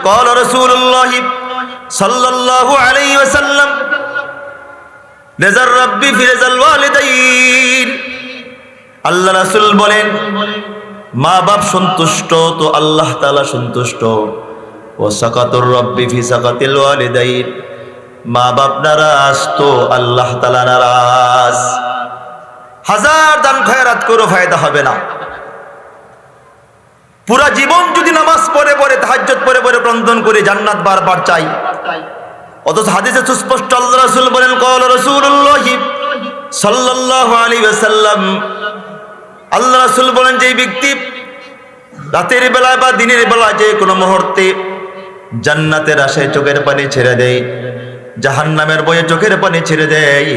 قال رسول الله صلى الله عليه وسلم رضا الرب في رضا الوالدين আল্লাহ রাসূল বলেন মা বাপ সন্তুষ্ট তো আল্লাহ তাআলা সন্তুষ্ট ও সাকাতুর রব্বি ফি সাকাতিল ওয়ালিদাইন মা বাপ নারাজ তো আল্লাহ তাআলা নারাজ। হাজার দান খয়রাত করো ফায়দা হবে না। পুরা জীবন যদি নামাজ পড়ে পড়ে তাহাজ্জুদ পড়ে পড়ে ক্রন্দন করে জান্নাত বারবার চাই, অথচ হাদিসে সুস্পষ্ট আল্লাহ রাসূল বলেন ক্বালা রাসূলুল্লাহ সাল্লাল্লাহু আলাইহি ওয়াসাল্লাম আল্লাহ রাসূল বলেন যে ব্যক্তি রাতের বেলা বা দিনের বেলা যে কোনো মুহূর্তে জান্নাতের আশায় চোখের পানি ছেড়ে দেয়, জাহান্নামের ভয়ে চোখের পানি ছেড়ে দেয়,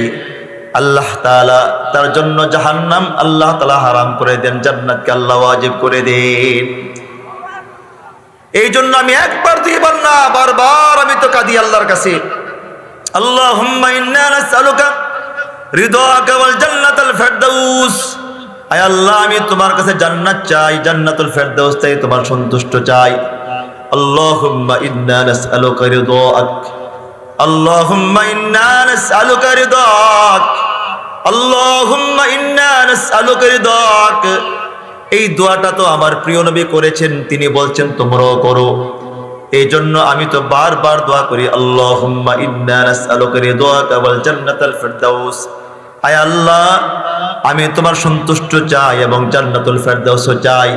আল্লাহ তাআলা তার জন্য জাহান্নাম আল্লাহ তাআলা হারাম করে দেন, জান্নাতকে আল্লাহ ওয়াজিব করে দেন। এই জন্য আমি একবার দুইবার না বারবার আমি তো কাঁদি আল্লাহর কাছে, আল্লাহুম্মা ইন্না নাসআলুকা রিদাকা ওয়াল জান্নাতাল ফিরদাউস। আয় আল্লাহ আমি তোমার কাছে জান্নাত চাই, জান্নাতুল ফিরদাউস চাই, তোমার সন্তুষ্ট চাই। আল্লাহুম্মা ইন্না নাসআলুকা রিদাক, আল্লাহুম্মা ইন্না নাসআলুকা রিদাক, আল্লাহুম্মা ইন্না নাসআলুকা রিদাক। এই দোয়াটা তো আমার প্রিয় নবী করেছেন, তিনি বলছেন তোমরাও করো। এই জন্য আমি তো বারবার দোয়া করি আল্লাহুম্মা ইন্না নাসআলুকা রিদাকা ওয়াল জান্নাতাল ফিরদাউস। আয় আল্লাহ আমি তোমার সন্তুষ্ট চাই এবং জান্নাতুল ফিরদাউসও চাই।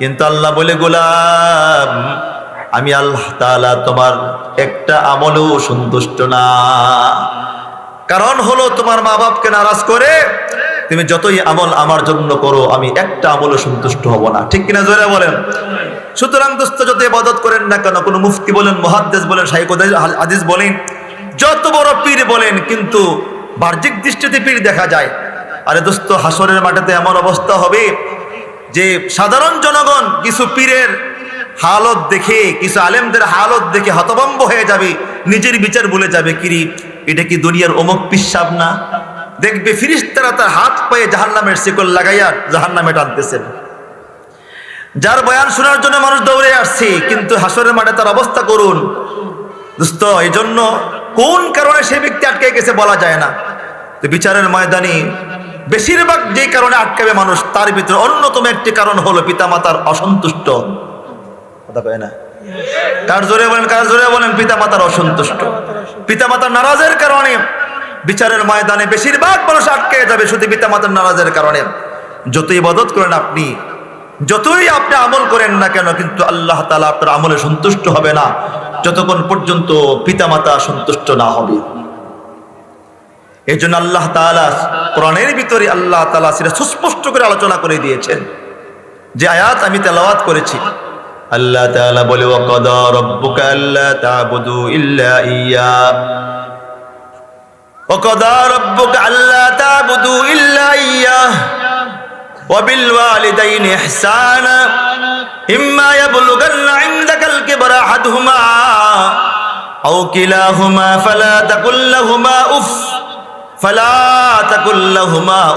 কিন্তু আল্লাহ বলে গোলাম আমি আল্লাহ তাআলা তোমার একটা আমলেও সন্তুষ্ট না। কারণ হলো তোমার মা বাপকে নারাজ করে তুমি যতই আমল আমার জন্য করো আমি একটা আমলও সন্তুষ্ট হব না, ঠিক কিনা জোরে বলেন। সুতরাং দোস্ত যত ইবাদত করেন না কেন, কোনো মুফতি বলেন, মুহাদ্দিস বলেন, শাইখ হাদিস বলেন, যত বড় পীর বলেন, কিন্তু বাহ্যিক দৃষ্টিতে পীর দেখা যায়। আরে দোস্ত হাসরের মাঠেতে এমন অবস্থা হবে যে সাধারণ জনগণ কিছু পীরের হালত দেখে, কিছু আলেমদের হালত দেখে হতভম্ব হয়ে যাবে, নিজের বিচার ভুলে যাবে, কিরি এটা কি দুনিয়ার অমুক পিসাব না? দেখবে ফেরেশতারা তার হাত পায়ে জাহান্নামের শিকল লাগাইয়া জাহান্নামে টানতেছেন। যার বয়ান শোনার জন্য মানুষ দৌড়ে আসছে, কিন্তু হাসরের মাঠে তার অবস্থা করুন দোস্ত। এই জন্য কোন কারণে সেই ব্যক্তি আটকে গেছে বলা যায় না। তো বিচারের ময়দানে বেশিরভাগ যে কারণে আটকাবে মানুষ, তার ভিতরে অন্যতম একটি কারণ হলো পিতামাতার অসন্তুষ্ট। কথা কয় না? কার জোরে বলেন, কার জোরে বলেন? পিতামাতার অসন্তুষ্ট, পিতামাতার নারাজের কারণে বিচারের ময়দানে বেশিরভাগ মানুষ আটকে যাবে শুধু পিতামাতার নারাজের কারণে। যতই ইবাদত করেন আপনি, যতই আপনি আমল করেন না কেন, কিন্তু আল্লাহ তাআলা আপনার আমলে সন্তুষ্ট হবে না যতক্ষণ পর্যন্ত পিতামাতা সন্তুষ্ট না হবে। এই জন্য আল্লাহ তাআলা কোরআনের ভিতরে আল্লাহ তাআলা সেটা সুস্পষ্ট করে আলোচনা করে দিয়েছেন। যে আয়াত আমি তেলাওয়াত করেছি, আল্লাহ তাআলা বলে ওয়া কাদা রাব্বুকা আল্লা তা'বুদু ইল্লা ইয়্যা, ওয়া কাদা রাব্বুকা আল্লা তা'বুদু ইল্লা ইয়্যা ওয়া বিল ওয়ালিদাইনি ইহসানা ইম্মা ইয়াবলুগান্না ইনদাকাল কিবরা আহাদুহুমা আও কিলাহুমা ফালা তাকুল লাহুমা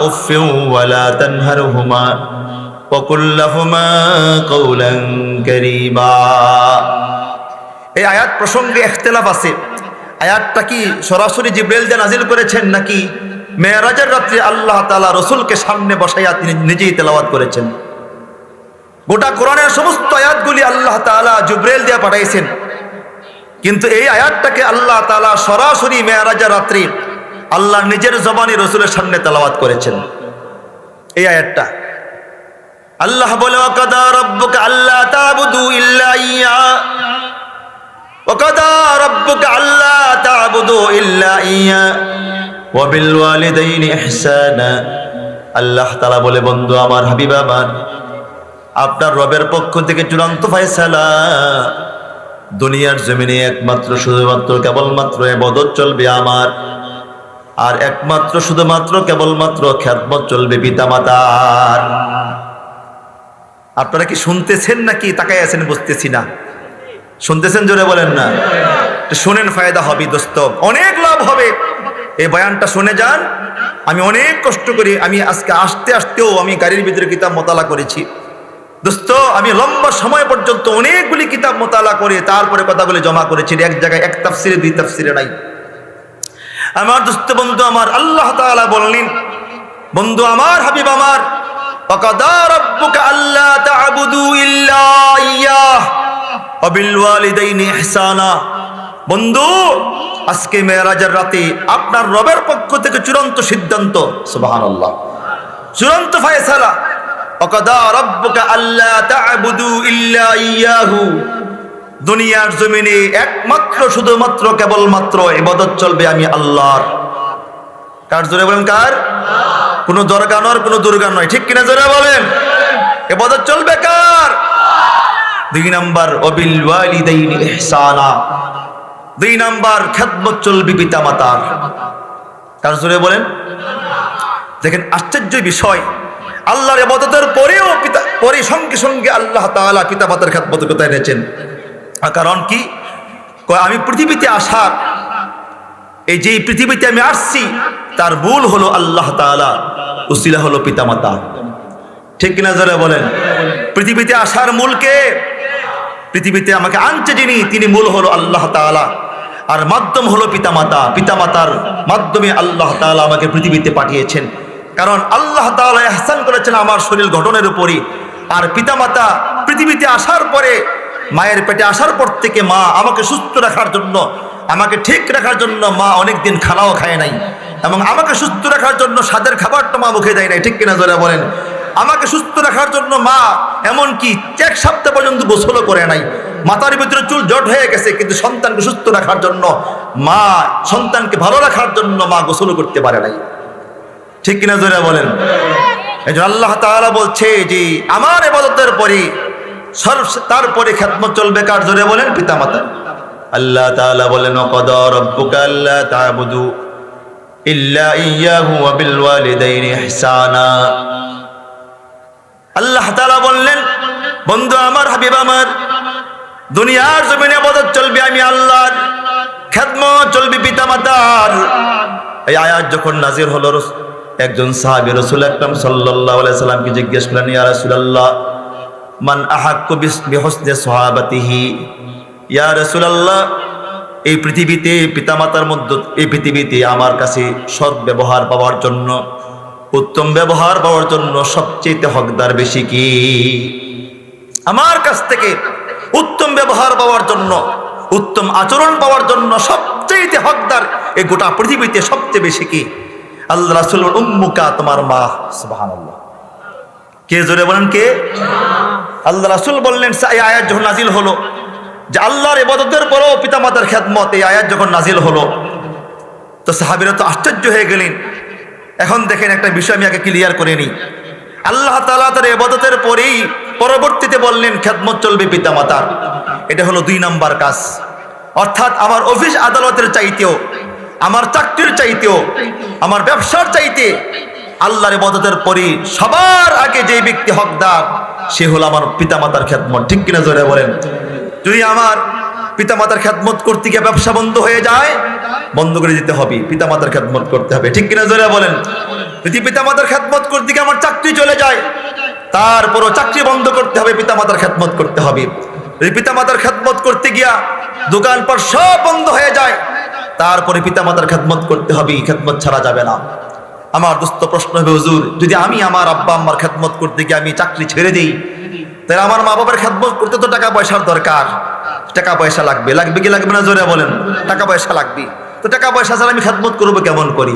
উফ ওয়ালা তানহারহুমা ওয়া কুল লাহুমা কাওলান কারীমা। এই আয়াত প্রসঙ্গে ইখতিলাফ আছে। আয়াতটা কি সরাসরি জিবরাইল দিয়ে নাজিল করেছেন নাকি মেরাজের রাত্রে আল্লাহ তাআলা রাসূলকে সামনে বসাইয়া তিনি নিজেই তেলাওয়াত করেছেন? গোটা কোরআনের সমস্ত আয়াতগুলি আল্লাহ তাআলা জিবরাইল দিয়ে পাঠাইছেন, কিন্তু এই আয়াতটাকে আল্লাহ তাআলা সরাসরি মেরাজের রাত্রে আল্লাহ নিজের জবানে রাসূলের সামনে তেলাওয়াত করেছেন। এই আয়াতটা আল্লাহ বলে ওয়া কাদা রাব্বুকা আল্লা তা'বুদু ইল্লা ইয়্যা, ওয়া কাদা রাব্বুকা আল্লা তা'বুদু ইল্লা ইয়্যা ওয়া বিল ওয়ালিদাইনি ইহসানা। আল্লাহ তাআলা বলে বন্ধু আমার, হাবিব আমার, আপনার রবের পক্ষ থেকে চূড়ান্ত ফয়সালা, দুনিয়ার জমিনে একমাত্র শুধুমাত্র কেবলমাত্র ইবাদত চলবে আমার, আর একমাত্র শুধুমাত্র কেবলমাত্র খিদমত চলবে পিতামাতার। আপনারা কি শুনতেছেন নাকি তাকাই আছেন বুঝতেছি না? শুনতেছেন? জোরে বলেন না। শোনেন, ফায়দা হবে দোস্ত, অনেক লাভ হবে। এই বয়ানটা শুনে যান। আমি অনেক কষ্ট করি, আমি আজকে আসতেও আমি গাড়ির ভিতরে কিতাব মোতালা করেছি দোস্ত, আমি লম্বা সময় পর্যন্ত অনেকগুলি কিতাব মোতালা করে তারপরে কথাগুলি জমা করেছি, এক জায়গায় এক তাফসিরে দুই তাফসিরে নাই। আমার দোস্ত বন্ধু আমার, আল্লাহ তাআলা বললেন, বন্ধু আমার, হাবিব আমার, ওয়াকাদা রাব্বুকা আল্লা তা'বুদু ইল্লা ইয়্যাহ ওয়া বিল ওয়ালিদাইনি ইহসানা। বন্ধু, আজকে মেরাজের রাতে আপনার রবের পক্ষ থেকে চূড়ান্ত সিদ্ধান্ত, সুবহানাল্লাহ, চূড়ান্ত ফয়সালা, ওয়াকাদা রাব্বুকা আল্লা তা'বুদু ইল্লা ইয়্যাহু। দুনিয়ার জমিনে একমাত্র শুধুমাত্র কেবলমাত্র ইবাদত চলবে আমি আল্লাহর। কার? জোরে বলেন, কার? কোনো দরগা নয়, কোনো দুর্গা নয়, ঠিক কিনা? জোরে বলেন, ইবাদত চলবে কার? 2 নাম্বার, ওয়াবিল ওয়ালিদাইনি ইহসানা। 2 নাম্বার, খেদমত চলবে পিতা মাতার। কার? জোরে বলেন। দেখেন আশ্চর্য বিষয়, আল্লাহর ইবাদতের পরেও পরে সঙ্গে সঙ্গে আল্লাহ তাআলা পিতা মাতার খেদমতের কথা এনেছেন। কারণ কি? আমি পৃথিবীতে আসার, এই যে পৃথিবীতে আমি আসছি তার মূল হলো আল্লাহ তাআলা, উসিলা হলো পিতামাতা, ঠিক কিনা? যারা বলেন, পৃথিবীতে আসার মূল কে? পৃথিবীতে আমাকে আনছে যিনি, তিনি মূল হলো আল্লাহ তাআলা, আর মাধ্যম হলো পিতামাতা। পিতামাতার মাধ্যমে আল্লাহ তাআলা আমাকে পৃথিবীতে পাঠিয়েছেন। কারণ আল্লাহ তাআলা ইহসান করেছেন আমার শরীর গঠনের উপরই। আর পিতামাতা পৃথিবীতে আসার পরে, মায়ের পেটে আসার পর থেকে মা আমাকে সুস্থ রাখার জন্য, আমাকে ঠিক রাখার জন্য মা অনেকদিন খানাও খায় নাই, এবং আমাকে সুস্থ রাখার জন্য স্বাদের খাবারটা মা মুখে দেয় নাই, ঠিক কিনা? যারা বলেন, আমাকে সুস্থ রাখার জন্য মা এমনকি 1 সপ্তাহ পর্যন্ত গোসলও করে নাই। মাথার ভিতরে চুল জট হয়ে গেছে, কিন্তু সন্তানকে সুস্থ রাখার জন্য মা, সন্তানকে ভালো রাখার জন্য মা গোসলও করতে পারে নাই, ঠিক কিনা? যারা বলেন, এই জন্য আল্লাহ তাআলা বলছে যে আমার ইবাদতের পরে তারপরে খেদমত চলবে কার? জোরে বলেন, পিতামাতা। আল্লাহ তাআলা বলেন, ওয়াকাদা রাব্বুকা আল্লা তা'বুদু ইল্লা ইয়্যাহু ওয়া বিল ওয়ালিদাইনি ইহসানা। আল্লাহ তাআলা বললেন, বন্ধু আমার, হাবিব আমার, দুনিয়ার জমিনে ইবাদত চলবে আমি আল্লাহর, খেদমত চলবে পিতামাতার। এই আয়াত যখন নাজিল হলো, একজন সাহাবী রাসূল আকরাম সাল্লাল্লাহু আলাইহি সাল্লামকে জিজ্ঞেস করলেন, ইয়া রাসূলুল্লাহ, মান আহাক্কু বিহুসনি সাহাবাতিহি। ইয়া রাসূলুল্লাহ, এই পৃথিবীতে পিতামাতার মধ্যে, এই পৃথিবীতে আমার কাছে সৎ ব্যবহার পাওয়ার জন্য, উত্তম ব্যবহার পাওয়ার জন্য সবচেয়ে হকদার বেশি কি? আমার কাছ থেকে উত্তম ব্যবহার পাওয়ার জন্য, উত্তম আচরণ পাওয়ার জন্য সবচেয়ে হকদার এই গোটা পৃথিবীতে সবচেয়ে বেশি কি? আল্লাহ রাসূল, উম্মুকা, তোমার মা। সুবহানাল্লাহ। কে? জোরে বলেন, কে? আল্লাহ রাসূল বললেন, এই আয়াত যখন নাজিল হলো যে আল্লাহর ইবাদতের পরেও পিতামাতার খেদমত, এই আয়াত যখন নাজিল হলো তো সাহাবীরা তো আশ্চর্য হয়ে গেলেন। এখন দেখেন একটা বিষয় আমি আগে ক্লিয়ার করে নিই। আল্লাহ তাআলা তার ইবাদতের পরেই পরবর্তীতে বললেন খেদমত চলবে পিতামাতার। এটা হলো 2 নাম্বার কাজ। অর্থাৎ আমার অফিস আদালতের চাইতেও, আমার চাকরির চাইতেও, আমার ব্যবসার চাইতে আল্লাহর ইবাদতের পরে সবার আগে যে ব্যক্তি হকদার সে হলো আমার পিতামাতার খেদমত, ঠিক কিনা? জোরে বলেন। যদি আমার পিতামাতার খেদমত করতে গিয়ে ব্যবসা বন্ধ হয়ে যায়, বন্ধ করে দিতে হবে, পিতামাতার খেদমত করতে হবে, ঠিক কিনা? জোরে বলেন। যদি পিতামাতার খেদমত করতে গিয়ে আমার চাকরি চলে যায়, তারপরও চাকরি বন্ধ করতে হবে, পিতামাতার খেদমত করতে হবে। যদি পিতামাতার খেদমত করতে গিয়া দোকানপাট সব বন্ধ হয়ে যায়, তারপরে পিতামাতার খেদমত করতে হবে, খেদমত ছাড়া যাবে না। আমার দোস্ত প্রশ্ন হবে, হুজুর, যদি আমি আমার আব্বা আম্মার খেদমত করতে গিয়ে আমি চাকরি ছেড়ে দিই, তাহলে আমার মা বাবার খেদমত করতে তো টাকা পয়সার দরকার, টাকা পয়সা লাগবে, লাগবে কি লাগবে না? জোরে বলেন। টাকা পয়সা লাগবে, তো টাকা পয়সা ছাড়া আমি খেদমত করবো কেমন করি?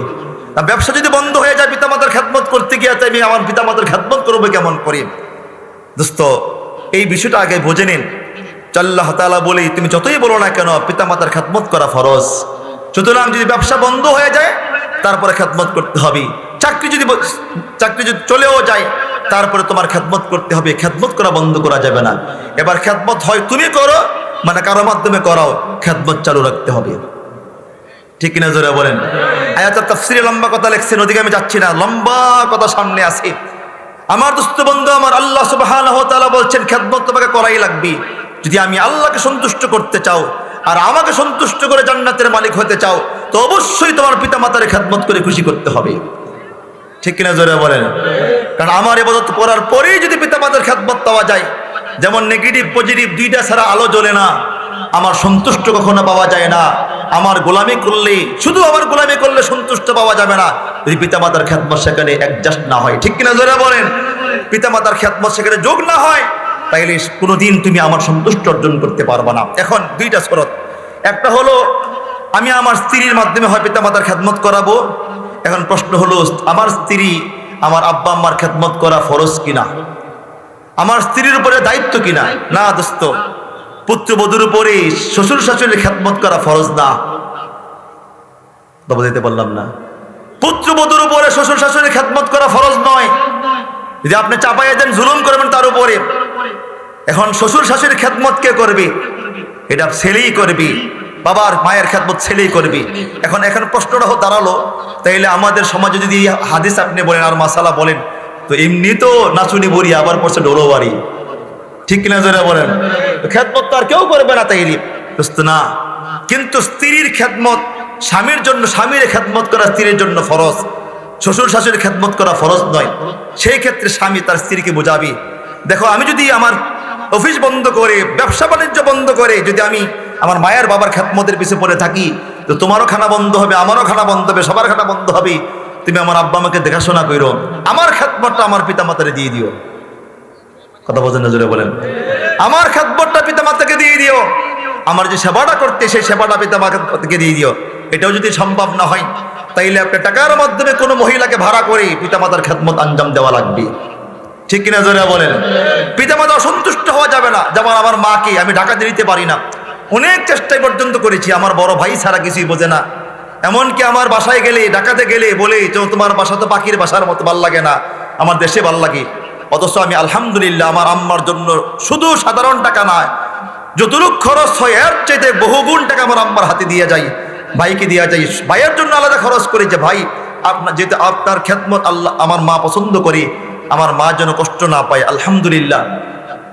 ব্যবসা যদি বন্ধ হয়ে যায় পিতামাতার খেদমত করতে গিয়ে, তাই আমি আমার পিতামাতার খেদমত করবো কেমন করি? দোস্ত, এই বিষয়টা আগে বুঝে নিন। আল্লাহ তাআলা বলি, তুমি যতই বলো না কেন পিতামাতার খেদমত করা ফরজ। সুতরাং যদি ব্যবসা বন্ধ হয়ে যায় তারপরে খেদমত করতে হবে। চাকরি যদি চলেও যায় তারপরে তোমার খেদমত করতে হবে, খেদমত করা বন্ধ করা যাবে না। এবার খেদমত হয় তুমি করো, মানে কারো মাধ্যমে করাও, খেদমত চালু রাখতে হবে, ঠিক কিনা? জোরে বলেন। আয়াতের তাফসিরে লম্বা কথা লিখছেন, ওদিকে আমি যাচ্ছি না, লম্বা কথা সামনে আছে। আমার দোস্ত বন্ধু আমার, আল্লাহ সুবহানাহু ওয়া তাআলা বলছেন খেদমত তোমাকে করাই লাগবে। যদি আমি আল্লাহকে সন্তুষ্ট করতে চাও আর আমাকে সন্তুষ্ট করে জান্নাতের মালিক হতে চাও, তো অবশ্যই তোমার পিতামাতার খেদমত করে খুশি করতে হবে, ঠিক কিনা? জোরে বলেন। কারণ আমার ইবাদত করার পরেই যদি পিতামাতা পিতামাতার খেদমত পাওয়া যায়। যেমন নেগেটিভ পজিটিভ দুইটা ছাড়া আলো জ্বলে না, আমার সন্তুষ্ট কখনো পাওয়া যায় না। আমার গোলামি করলে, শুধু আমার গোলামি করলে সন্তুষ্ট পাওয়া যাবে না যদি পিতামাতার খেদমত সেখানে অ্যাডজাস্ট না হয়। ঠিক কিনা জোরে বলেন? পিতামাতার খেদমত সেখানে যোগ না হয়, তাইলে কোনোদিন তুমি আমার সন্তুষ্ট অর্জন করতে পারবে না। এখন দুইটা শরত, একটা হলো আমি আমার স্ত্রীর মাধ্যমে হয় পিতামাতার খেদমত করাবো। এখন প্রশ্ন হলো, আমার স্ত্রী আমার আব্বা আম্মার খেদমত করা ফরজ কিনা, আমার স্ত্রীর উপরে দায়িত্ব কিনা? না দোস্ত, পুত্রবধূর উপরে শ্বশুর শাশুড়ির খেদমত করা ফরজ না। বাবা দিতে বললাম না, পুত্রবধূর উপরে শ্বশুর শাশুড়ির খেদমত করা ফরজ নয়। যদি আপনি চাপাইয়া দেন, জুলুম করবেন তার উপরে। এখন শ্বশুর শাশুড়ির খেদমত কে করবে? এটা ছেলেই করবি, বাবার মায়ের খেদমত ছেলেই করবি। এখন প্রশ্নটা দাঁড়ালো, তাইলে আমাদের সমাজে যদি হাদিস আপনি বলেন আর মাসালা বলেন, তো এমনি তো নাচুনি বড়ি, আবার পড়ছে ডোলো বাড়ি। ঠিক কিনা জোরে বলেন? খেদমত তো আর কেউ করবে না, তাইলে না। কিন্তু স্ত্রীর খেদমত স্বামীর জন্য, স্বামীর খেদমত করা স্ত্রীর জন্য ফরজ, শ্বশুর শাশুড়ির খেদমত করা ফরজ নয়। সেই ক্ষেত্রে স্বামী তার স্ত্রীকে বোঝাবি, দেখো আমি যদি আমার অফিস বন্ধ করে, ব্যবসা বাণিজ্য বন্ধ করে যদি আমি আমার মায়ের বাবার খেদমতের পিছে পড়ে থাকি, তো তোমারও খানা বন্ধ হবে, আমারও খানা বন্ধ হবে, সবার খানা বন্ধ হবে। তুমি আমার আব্বা আমাকে দেখাশোনা করো, আমার খেদমতটা আমার পিতা মাতারে দিয়ে দিও। কথা বোঝেন না? জোরে বলেন। আমার খেদমতটা পিতা মাতাকে দিয়ে দিও, আমার যে সেবাটা করতে সেই সেবাটা পিতা মাতাকে দিয়ে দিও। এটাও যদি সম্ভব না হয়, তাইলে আপনি টাকার মাধ্যমে কোনো মহিলাকে ভাড়া করে পিতা মাতার খেদমত আঞ্জাম দেওয়া লাগবে। ঠিক কিনা জোরে বলেন? পিতা মাতা অসন্তুষ্ট হওয়া যাবে না। যেমন আমার মাকে আমি ঢাকাতে নিতে পারি না, অনেক চেষ্টা পর্যন্ত করেছি, আমার বড় ভাই ছাড়া কিছুই বোঝে না। এমনকি আমার বাসায় গেলে, ঢাকাতে গেলে বলে, তোমার বাসা তো পাখির বাসার মতো ভাল লাগে না, আমার দেশে ভাল লাগে। অথচ আমি আলহামদুলিল্লাহ আমার আম্মার জন্য শুধু সাধারণ টাকা নয়, যতটুক খরচ হয় এর চাইতে বহুগুণ টাকা আমার আম্মার হাতে দিয়ে যাই, ভাইকে দিয়ে যাই। ভাইয়ের জন্য আলাদা খরচ করি যে ভাই আপনার, যেহেতু আপনার খেদমত আল্লাহ আমার মা পছন্দ করি, আমার মা যেন কষ্ট না পায়, আলহামদুলিল্লাহ।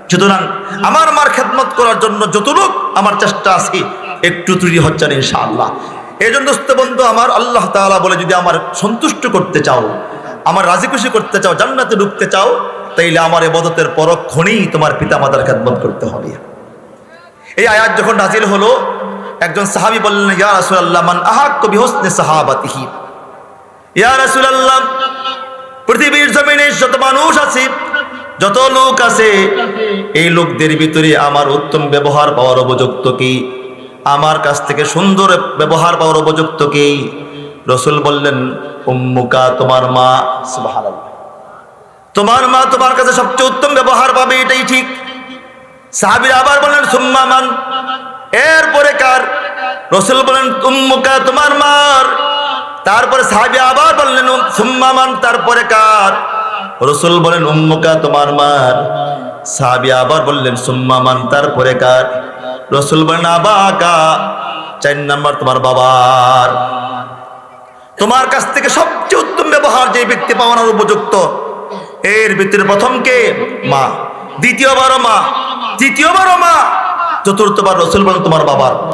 সুতরাং আমার মার খেদমত করার জন্য যতটুক আমার চেষ্টা আছে, একটু ত্রুটি হচ্ছে না ইনশাআল্লাহ। এই জন্য দোস্ত বন্ধু আমার, আল্লাহ তাআলা বলে, যদি আমার সন্তুষ্ট করতে চাও, আমার রাজি খুশি করতে চাও, জান্নাতে ঢুকতে চাও, তাইলে আমার ইবাদতের পরক্ষণেই তোমার পিতা মাতার খেদমত করতে হবে। এই আয়াত যখন নাজিল হলো, একজন সাহাবী বললেন, ইয়া রাসূলুল্লাহ, মান আহাক্কু বিহুসনি সাহাবাতিহি। ইয়া রাসূলুল্লাহ, পৃথিবীর জমিনে যত মানুষ আছে, যত লোক আছে, এই লোকদের ভিতরে আমার উত্তম ব্যবহার পাওয়ার উপযুক্ত কি? আমার কাছ থেকে সুন্দর ব্যবহার পাওয়ার উপযুক্ত কি? রাসূল বললেন, উম্মুকা, তোমার মা। সুবহানাল্লাহ, তোমার মা তোমার কাছে সবচেয়ে উত্তম ব্যবহার পাবে, এটাই ঠিক। সাহাবীরা আবার বললেন, সুম্মা মান, এরপরে কার? রাসূল বলেন, উম্মুকা, তোমার মার। তারপরে সাহাবী আবার বললেন, সুম্মা মান, তারপরে কার? রাসূল বলেন, উম্মুকা, তোমার মার। সাহাবী আবার বললেন, সুম্মা মান, তারপরে কার? রাসূল বলেন, আবাকা, 4 নাম্বার তোমার বাবার। তোমার কাছ থেকে সবচেয়ে উত্তম ব্যবহার যে ব্যক্তি পাওয়ার উপযুক্ত, এর ভিতরে প্রথম কে? মা। দ্বিতীয়বারও মা, তৃতীয়বারও মা, চতুর্থবার রাসূল বলেন তোমার বাবার।